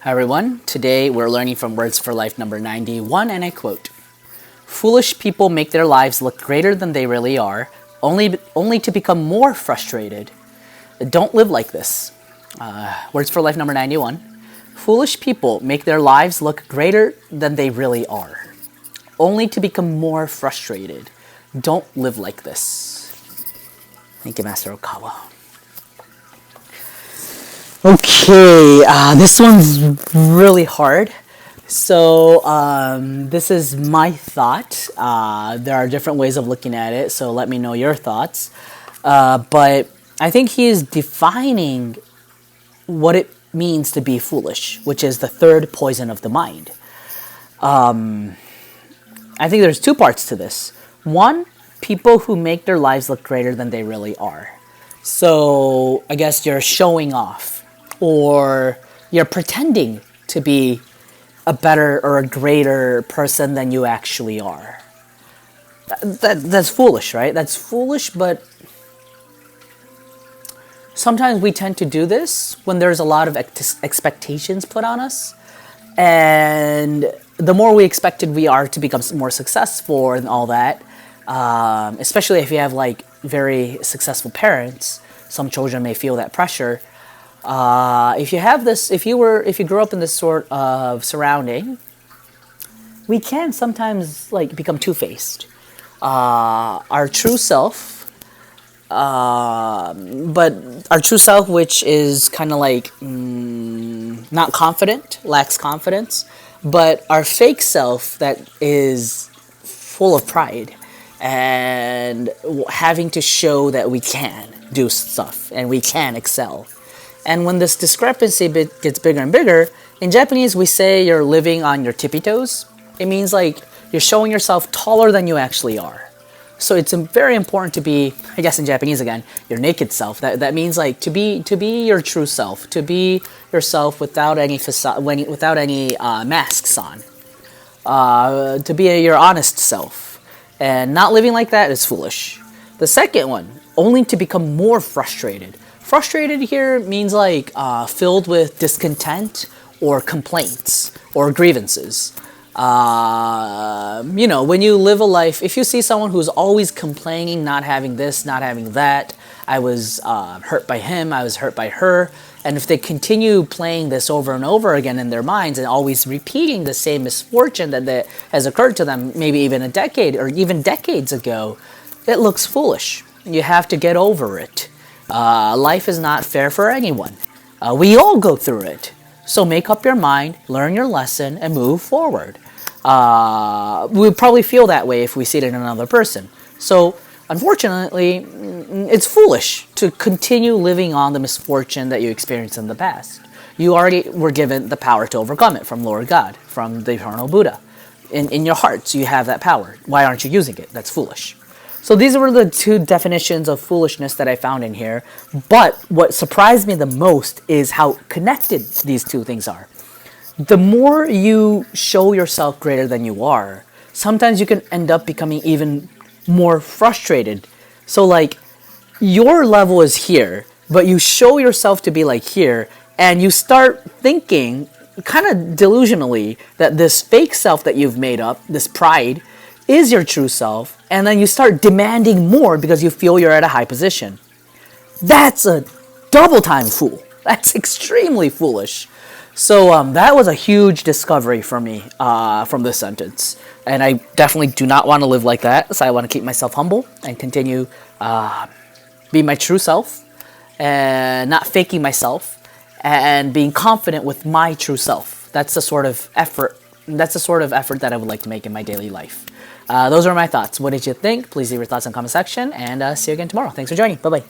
Hi everyone, today we're learning from Words for Life number 91 and I quote, "Foolish people make their lives look greater than they really are, only to become more frustrated. Don't live like this." Words for Life number 91. Foolish people make their lives look greater than they really are, only to become more frustrated. Don't live like this. Thank you, Master Okawa. Okay, this one's really hard. So this is my thought. There are different ways of looking at it, so let me know your thoughts. But I think he is defining what it means to be foolish, which is the third poison of the mind. I think there's two parts to this. One, people who make their lives look greater than they really are. So I guess you're showing off, or you're pretending to be a better or a greater person than you actually are. That's foolish, right? That's foolish, but sometimes we tend to do this when there's a lot of expectations put on us. And the more we expected we are to become more successful and all that, especially if you have like very successful parents, some children may feel that pressure. If you have this, if you grew up in this sort of surrounding, we can sometimes like become two-faced. Our true self, but our true self, which is kind of like not confident, lacks confidence, but our fake self that is full of pride and having to show that we can do stuff and we can excel. And when this discrepancy gets bigger and bigger, in Japanese we say you're living on your tippy toes. It means like you're showing yourself taller than you actually are. So it's very important to be, I guess in Japanese again, your naked self. That means like to be your true self, to be yourself without any facade, without any masks on, to be your honest self. And not living like that is foolish. The second one, only to become more frustrated. Frustrated here means like filled with discontent or complaints or grievances. When you live a life, if you see someone who's always complaining, not having this, not having that, I was hurt by him, I was hurt by her, and if they continue playing this over and over again in their minds and always repeating the same misfortune that has occurred to them maybe even a decade or even decades ago, it looks foolish. You have to get over it. Life is not fair for anyone. We all go through it. So make up your mind, learn your lesson, and move forward. We'll probably feel that way if we see it in another person. So, unfortunately, it's foolish to continue living on the misfortune that you experienced in the past. You already were given the power to overcome it from Lord God, from the eternal Buddha. In your hearts, you have that power. Why aren't you using it? That's foolish. So these were the two definitions of foolishness that I found in here. But what surprised me the most is how connected these two things are. The more you show yourself greater than you are, sometimes you can end up becoming even more frustrated. So like, your level is here, but you show yourself to be like here, and you start thinking, kind of delusionally, that this fake self that you've made up, this pride, is your true self, and then you start demanding more because you feel you're at a high position. That's a double-time fool. That's extremely foolish. So that was a huge discovery for me from this sentence. And I definitely do not want to live like that, so I want to keep myself humble and continue being my true self and not faking myself and being confident with my true self. That's the sort of effort that I would like to make in my daily life. Those are my thoughts. What did you think? Please leave your thoughts in the comment section, and see you again tomorrow. Thanks for joining. Bye-bye.